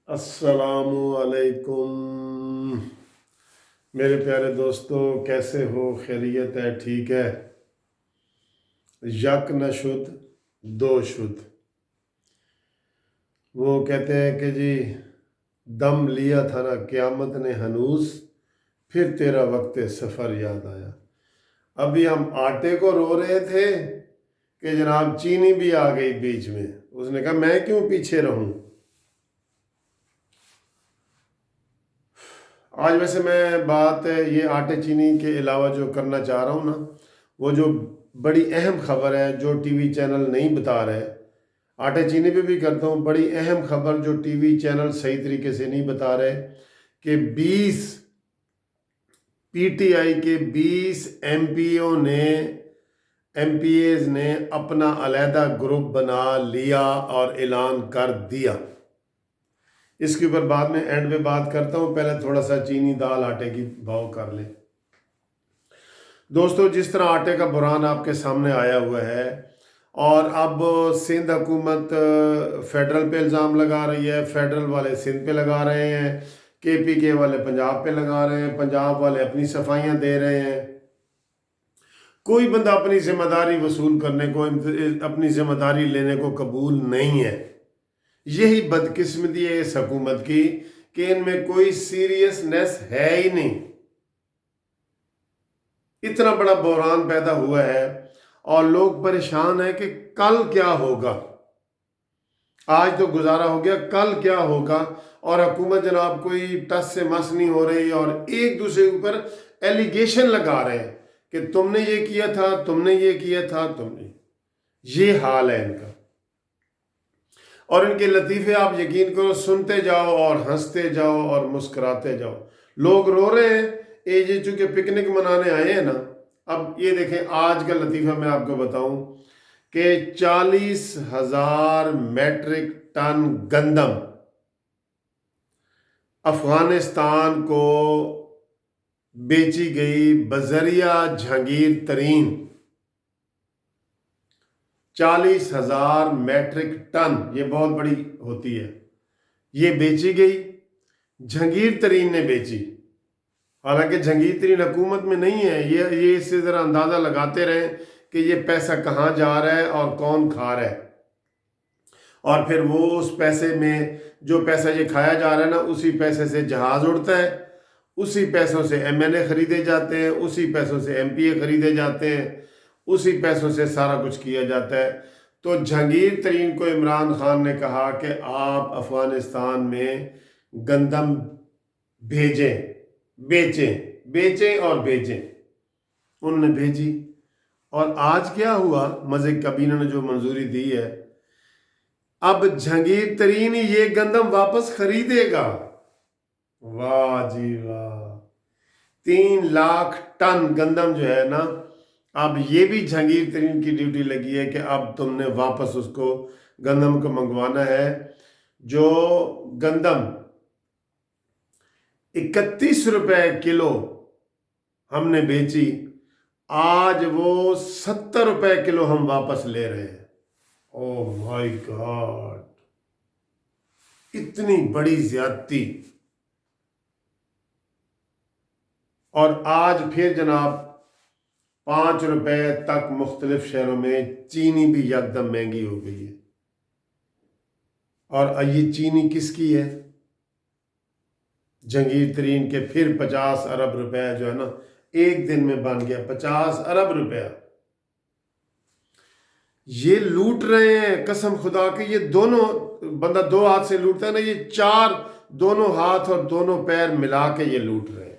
السلام علیکم میرے پیارے دوستو، کیسے ہو؟ خیریت ہے؟ ٹھیک ہے؟ یک نہ شد دو شد، وہ کہتے ہیں کہ جی دم لیا تھا نا قیامت نے ہنوز، پھر تیرا وقت سفر یاد آیا۔ ابھی ہم آٹے کو رو رہے تھے کہ جناب چینی بھی آ گئی بیچ میں۔ اس نے کہا میں کیوں پیچھے رہوں۔ آج ویسے میں بات یہ آٹے چینی کے علاوہ جو کرنا چاہ رہا ہوں نا، وہ جو بڑی اہم خبر ہے جو ٹی وی چینل نہیں بتا رہے، آٹے چینی پہ بھی کرتا ہوں، بڑی اہم خبر جو ٹی وی چینل صحیح طریقے سے نہیں بتا رہے کہ 20 پی ٹی آئی کے 20 ایم پی ایز نے اپنا علیحدہ گروپ بنا لیا اور اعلان کر دیا۔ اس کے اوپر بعد میں اینڈ پہ بات کرتا ہوں، پہلے تھوڑا سا چینی دال آٹے کی بھاؤ کر لیں۔ دوستو، جس طرح آٹے کا بحران آپ کے سامنے آیا ہوا ہے، اور اب سندھ حکومت فیڈرل پہ الزام لگا رہی ہے، فیڈرل والے سندھ پہ لگا رہے ہیں، کے پی کے والے پنجاب پہ لگا رہے ہیں، پنجاب والے اپنی صفائیاں دے رہے ہیں۔ کوئی بندہ اپنی ذمہ داری وصول کرنے کو، اپنی ذمہ داری لینے کو قبول نہیں ہے۔ یہی بدقسمتی ہے اس حکومت کی کہ ان میں کوئی سیریسنس ہے ہی نہیں۔ اتنا بڑا بحران پیدا ہوا ہے اور لوگ پریشان ہیں کہ کل کیا ہوگا۔ آج تو گزارا ہو گیا، کل کیا ہوگا؟ اور حکومت جناب کوئی ٹس سے مس نہیں ہو رہی، اور ایک دوسرے کے اوپر ایلیگیشن لگا رہے ہیں کہ تم نے یہ کیا تھا، تم نے یہ کیا تھا، تم نے۔ یہ حال ہے ان کا، اور ان کے لطیفے آپ یقین کرو سنتے جاؤ اور ہنستے جاؤ اور مسکراتے جاؤ۔ لوگ رو رہے ہیں، یہ چونکہ پکنک منانے آئے ہیں نا۔ اب یہ دیکھیں، آج کا لطیفہ میں آپ کو بتاؤں کہ 40,000 میٹرک ٹن گندم افغانستان کو بیچی گئی بذریعہ جہانگیر ترین۔ 40,000 میٹرک ٹن، یہ بہت بڑی ہوتی ہے، یہ بیچی گئی، جہانگیر ترین نے بیچی۔ حالانکہ جہانگیر ترین حکومت میں نہیں ہے، یہ اس سے ذرا اندازہ لگاتے رہیں کہ یہ پیسہ کہاں جا رہا ہے اور کون کھا رہا ہے۔ اور پھر وہ اس پیسے میں، جو پیسہ یہ کھایا جا رہا ہے نا، اسی پیسے سے جہاز اڑتا ہے، اسی پیسوں سے ایم این اے خریدے جاتے ہیں، اسی پیسوں سے ایم پی اے خریدے جاتے ہیں، اسی پیسوں سے سارا کچھ کیا جاتا ہے۔ تو جہانگیر ترین کو عمران خان نے کہا کہ آپ افغانستان میں گندم بیچیں اور بیچیں۔ انہوں نے بھیجی، اور آج کیا ہوا؟ مزے کابینہ نے جو منظوری دی ہے، اب جہانگیر ترین ہی یہ گندم واپس خریدے گا۔ واہ جی واہ! 3 لاکھ ٹن گندم جو ہے نا، اب یہ بھی جہانگیر ترین کی ڈیوٹی لگی ہے کہ اب تم نے واپس اس کو گندم کو منگوانا ہے۔ جو گندم 31 روپے کلو ہم نے بیچی، آج وہ 70 روپے کلو ہم واپس لے رہے ہیں۔ او مائی گاڈ! اتنی بڑی زیادتی! اور آج پھر جناب 5 روپے تک مختلف شہروں میں چینی بھی یکدم مہنگی ہو گئی ہے۔ اور یہ چینی کس کی ہے؟ جہانگیر ترین کے۔ پھر 50 ارب روپے جو ہے نا، ایک دن میں بن گیا 50 ارب روپے۔ یہ لوٹ رہے ہیں قسم خدا کے، یہ دونوں بندہ 2 ہاتھ سے لوٹتا ہے نا، یہ 4 دونوں ہاتھ اور دونوں پیر ملا کے یہ لوٹ رہے ہیں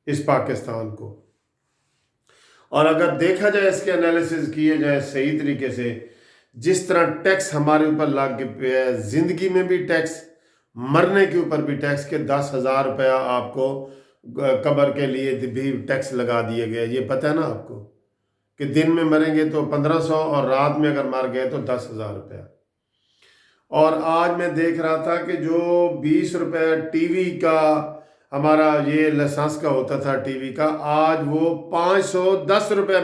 اس پاکستان کو۔ اور اگر دیکھا جائے، اس کے انالیسز کیے جائے صحیح طریقے سے، جس طرح ٹیکس ہمارے اوپر لگ پہ ہے، زندگی میں بھی ٹیکس، مرنے کے اوپر بھی ٹیکس، کے 10,000 روپیہ آپ کو قبر کے لیے بھی ٹیکس لگا دیے گئے۔ یہ پتہ ہے نا آپ کو کہ دن میں مریں گے تو 1500، اور رات میں اگر مر گئے تو 10,000 روپیہ۔ اور آج میں دیکھ رہا تھا کہ جو 20 روپے ٹی وی کا ہمارا یہ لائسنس کا ہوتا تھا ٹی وی کا، آج وہ 510 روپے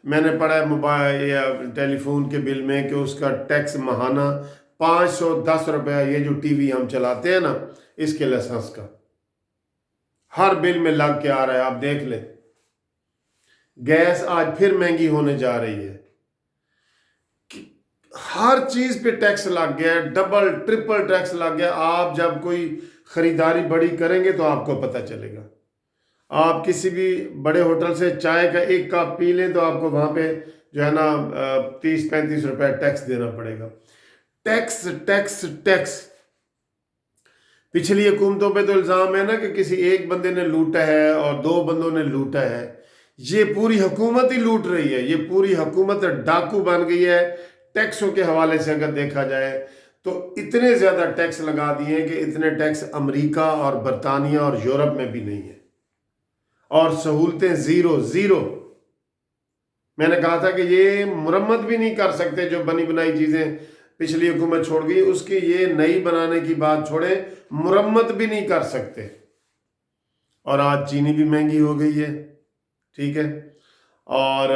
میں نے پڑھا ہے موبائل یا ٹیلی فون کے بل میں کہ اس کا ٹیکس ماہانہ 510 रुपया ये जो टीवी हम चलाते हैं ना, इसके लाइसेंस का हर बिल में लग के आ रहा है। आप देख लें, गैस आज फिर महंगी होने जा रही है, हर चीज पे टैक्स लग गया, डबल ट्रिपल टैक्स लग गया। आप जब कोई खरीदारी बड़ी करेंगे तो आपको पता चलेगा। आप किसी भी बड़े होटल से चाय का एक कप पी लें तो आपको वहां पे जो है ना 30-35 रुपए टैक्स देना पड़ेगा। Tax tax tax. पिछली हुकूमतों पे तो इल्ज़ाम है ना कि किसी एक बंदे ने लूटा है और 2 बंदों ने लूटा है। ये पूरी हुकूमत ही लूट रही है, ये पूरी हुकूमत डाकू बन गई है। टैक्सों के हवाले से अगर देखा जाए तो इतने ज़्यादा टैक्स लगा दिए हैं कि इतने टैक्स अमेरिका और बरतानिया और यूरोप में भी नहीं है, और सहूलतें ज़ीरो ज़ीरो। मैंने कहा था कि ये मुरम्मत भी नहीं कर सकते, जो बनी बनाई चीज़ें पिछली हुकूमत छोड़ गई उसकी ये नई बनाने की बात छोड़े, मुरम्मत भी नहीं कर सकते। और आज चीनी भी महंगी हो गई है, ठीक है, और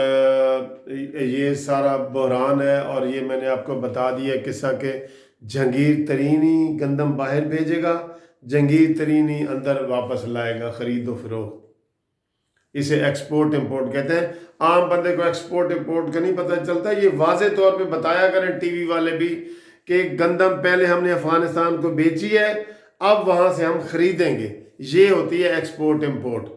ये सारा बहरान है। और ये मैंने आपको बता दिया किस्सा के जहांगीर तरीन ही गंदम बाहर भेजेगा, जहांगीर तरीन ही अंदर वापस लाएगा, खरीदो फरोख्त। इसे एक्सपोर्ट इंपोर्ट कहते हैं। आम बंदे को एक्सपोर्ट इंपोर्ट का नहीं पता चलता। ये वाजे तौर पे बताया करें टीवी वाले भी कि गंदम पहले हमने अफगानिस्तान को बेची है, अब वहां से हम खरीदेंगे। ये होती है एक्सपोर्ट इंपोर्ट।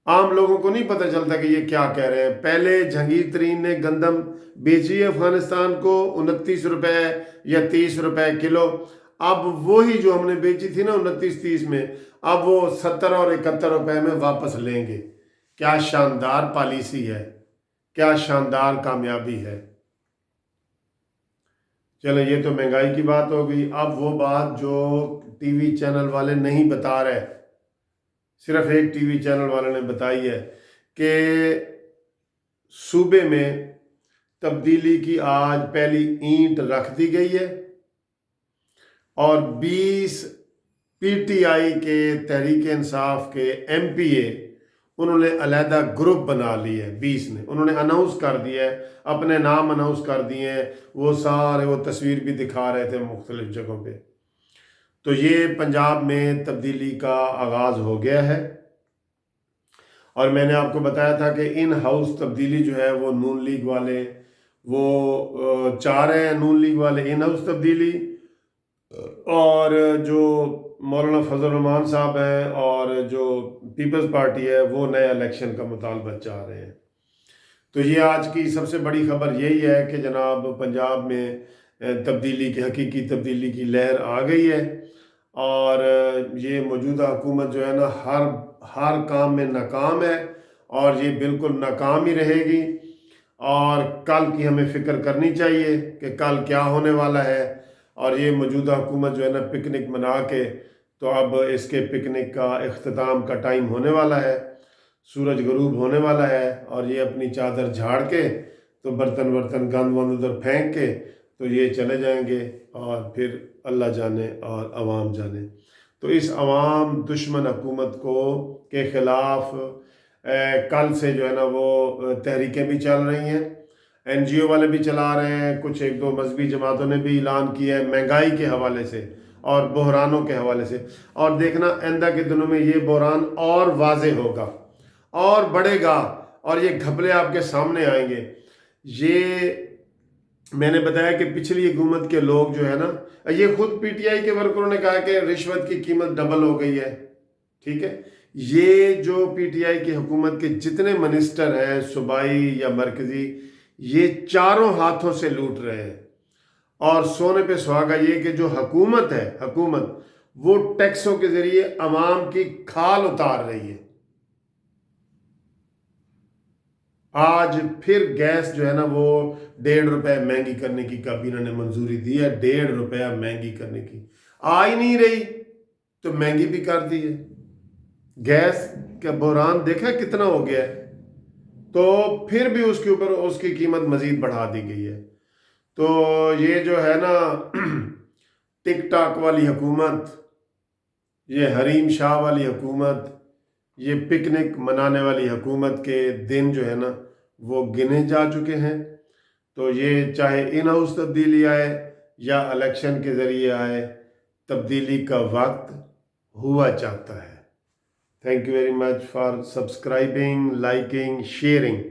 आम लोगों को नहीं पता चलता कि ये क्या कह रहे हैं। पहले जहांगीर तरीन ने गंदम बेची है अफगानिस्तान को 29 रुपए या 30 रुपए किलो। अब वही जो हमने बेची थी ना 29-30 में, अब वो 70 और 71 रुपए में वापस लेंगे। क्या शानदार पॉलिसी है, क्या शानदार कामयाबी है। चलो, ये तो महंगाई की बात हो गई। अब वो बात जो टीवी चैनल वाले नहीं बता रहे, सिर्फ एक टीवी चैनल वाले ने बताई है कि सूबे में तब्दीली की आज पहली ईंट रख दी गई है और 20 पीटीआई के तहरीक इंसाफ के एमपीए उन्होंने अलहदा ग्रुप बना ली है। 20 ने उन्होंने अनाउंस कर दिया है, अपने नाम अनाउंस कर दिए हैं। वो सारे वो तस्वीर भी दिखा रहे थे मुख्तलिफ जगहों पे। तो ये पंजाब में तब्दीली का आगाज़ हो गया है। और मैंने आपको बताया था कि इन हाउस तब्दीली जो है वो नून लीग वाले वो चाह रहे हैं, नून लीग वाले इन हाउस तब्दीली, और जो मौलाना फजल रहमान साहब हैं और जो पीपल्स पार्टी है वो नए इलेक्शन का मुतालबा चाह रहे हैं। तो ये आज की सबसे बड़ी खबर यही है कि जनाब पंजाब में तब्दीली की, हकीकी तब्दीली की लहर आ गई है। और ये मौजूदा हुकूमत जो है ना हर काम में नाकाम है, और ये बिल्कुल नाकाम ही रहेगी। और कल की हमें फ़िक्र करनी चाहिए कि कल क्या होने वाला है। और ये मौजूदा हुकूमत जो है ना पिकनिक मना के, तो अब इसके पिकनिक का इख्तिताम का टाइम होने वाला है, सूरज गरूब होने वाला है, और ये अपनी चादर झाड़ के तो बर्तन वर्तन गंद वंद उधर फेंक के तो ये चले जाएंगे, और फिर अल्लाह जाने और अवाम जाने। तो इस अवाम दुश्मन हुकूमत को के ख़िलाफ़ कल से जो है ना वो तहरीकें भी चल रही हैं, एनजीओ वाले भी चला रहे हैं, कुछ एक दो मजहबी जमातों ने भी ऐलान किया है महंगाई के हवाले से और बहरानों के हवाले से। और देखना आइंदा के दिनों में ये बहरान और वाज़े होगा और बढ़ेगा, और ये घपले आपके सामने आएंगे। ये मैंने बताया कि पिछली हुकूमत के लोग जो है ना, ये खुद पीटीआई के वर्करों ने कहा कि रिश्वत की कीमत डबल हो गई है, ठीक है। ये जो पीटीआई की हुकूमत के जितने मिनिस्टर हैं, सूबाई या मरकजी, ये चारों हाथों से लूट रहे हैं। और सोने पे सुहागा ये कि जो हुकूमत है, हुकूमत वो टैक्सों के जरिए अवाम की खाल उतार रही है। आज फिर गैस जो है ना वो 1.5 रुपए महंगी करने की काबीना ने मंजूरी दी है। 1.5 रुपया महंगी करने की आ ही नहीं रही तो महंगी भी कर दी है। गैस का बहरान देखा कितना हो गया है, तो फिर भी उसके ऊपर उसकी कीमत मजीद बढ़ा दी गई है। तो ये जो है ना टिक टाक वाली हुकूमत, ये हरीम शाह वाली हुकूमत, ये पिकनिक मनाने वाली हुकूमत के दिन जो है ना वो गिने जा चुके हैं। तो ये चाहे इन हाउस तब्दीली आए یا الیکشن کے ذریعے آئے، تبدیلی کا وقت ہوا چاہتا ہے۔ Thank you very much for subscribing, liking, sharing.